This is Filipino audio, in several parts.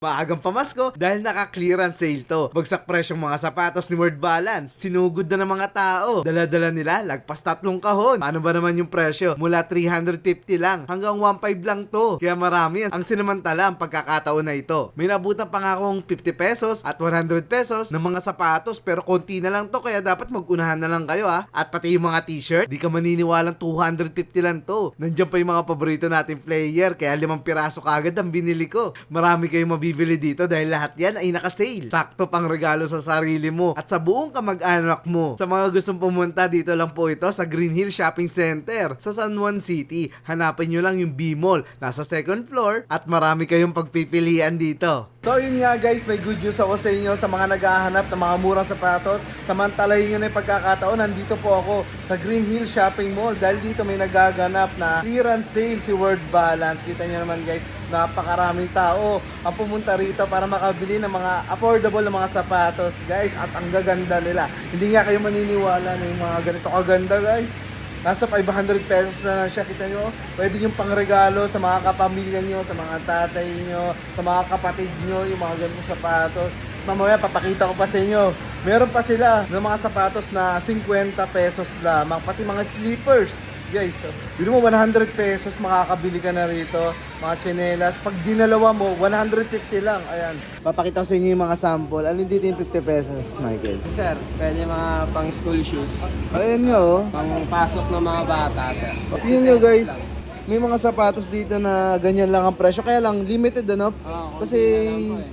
Maagang pamasko dahil naka-clearance sale to. Bagsak presyong mga sapatos ni Word Balance. Sinugod na ng mga tao. Dala-dala nila lagpas 3 kahon. Paano ba naman yung presyo? Mula 350 lang hanggang 1.5 lang to. Kaya marami ang sinamantala ang pagkakataon na ito. May nabutan pa nga akong 50 pesos at 100 pesos ng mga sapatos pero konti na lang to kaya dapat mag-unahan na lang kayo ha. At pati yung mga t-shirt, di ka maniniwalang 250 lang to. Nandiyan pa yung mga paborito nating player kaya 5 piraso kagad ang binili ko. Marami kayong mabibili dito dahil lahat yan ay naka-sale. Sakto pang regalo sa sarili mo at sa buong kamag-anak mo. Sa mga gustong pumunta, dito lang po ito sa Green Hill Shopping Center sa San Juan City. Hanapin nyo lang yung B-Mall. Nasa 2nd floor at marami kayong pagpipilian dito. So yun nga guys, may good news ako sa inyo sa mga naghahanap ng mga murang sapatos. Samantalahin nyo na yung pagkakataon, nandito po ako sa Green Hill Shopping Mall dahil dito may nagaganap na clearance sale si Word Balance. Kita nyo naman guys, napakaraming tao ang pumunta rito para makabili ng mga affordable na mga sapatos guys at ang gaganda nila. Hindi nga kayo maniniwala na yung mga ganito kaganda guys. Nasa 500 pesos na lang siya, kita nyo. Pwede yung pangregalo sa mga kapamilya nyo, sa mga tatay nyo, sa mga kapatid nyo, yung mga ganitong sapatos. Mamaya papakita ko pa sa inyo. Meron pa sila ng mga sapatos na 50 pesos lamang, pati mga slippers. Guys, bino mo 100 pesos makakabili ka na rito, mga tsinelas. Pag dinalawa mo, 150 lang. Ayan. Papakita ko sa inyo yung mga sample. Alin dito yung 50 pesos, Michael? Sir, pwede mga pang school shoes, Ayan nga oh. pang pasok ng mga bata, sir. Yun nyo guys, may mga sapatos dito na ganyan lang ang presyo. Kaya lang, limited ano? Kasi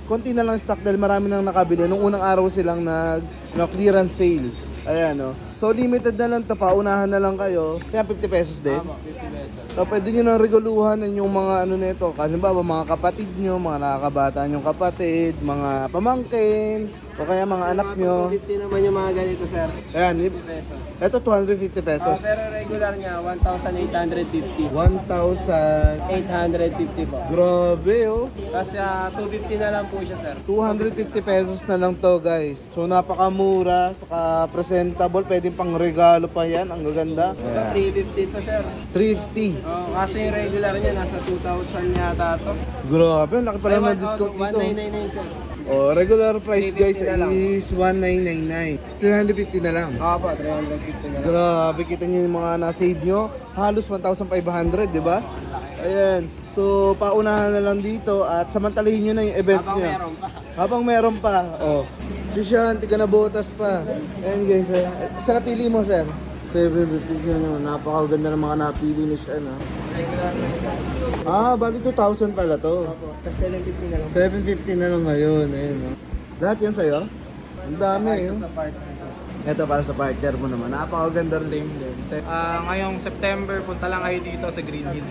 konti na lang stock dahil marami nang nakabili. Nung unang araw silang clearance sale. Ayan o. So limited na lang ito, paunahan na lang kayo. Kaya 50 pesos din. 50 pesos. So pwede nyo nang reguluhan yung mga ano nito. Halimbawa mga kapatid nyo, mga nakakabata nyong kapatid, mga pamangkin, o kaya mga anak nyo. 250 naman yung mga ganito, sir. Ayan, 50 pesos. ito 250 pesos. Pero regular niya, 1,850. 1,000. 850 po. Grabe oh. Tapos 250 na lang po siya, sir. 250 pesos na lang to guys. So napakamura, saka presentable, pwedeng pang regalo pa yan, ang gaganda. Ayan. 350 to, sir. 350. Kasi yung regular niya, nasa 2,000 yata to. Grabe, ang laki pala Ay, ng discount dito. 1999, sir. Oh, regular price guys 350 na lang. is 1999. 350 na lang. Po, 350 na lang. Grabe, kita nyo yung mga na-save nyo. Halos 1,500, di ba? Ayan. So, paunahan na lang dito at samantalahin nyo na yung event Habang nyo. meron pa. Habang meron pa. Oh. Sisyan, tika na botas pa. Ayan guys. Saan napili mo, sir? 750 nyo. Napakaganda ng mga napili ni Sean. Regular na, sir. Bali 2,000 pala to. Tapos 750 na lang. 750 na lang ngayon. Ayan, oh. Lahat yan sa'yo? Ang dami, Isa eh. sa partner. Ito para sa partner mo naman. Napakaganda rin. Same din. Ngayong September, punta lang kayo dito sa Green Hills.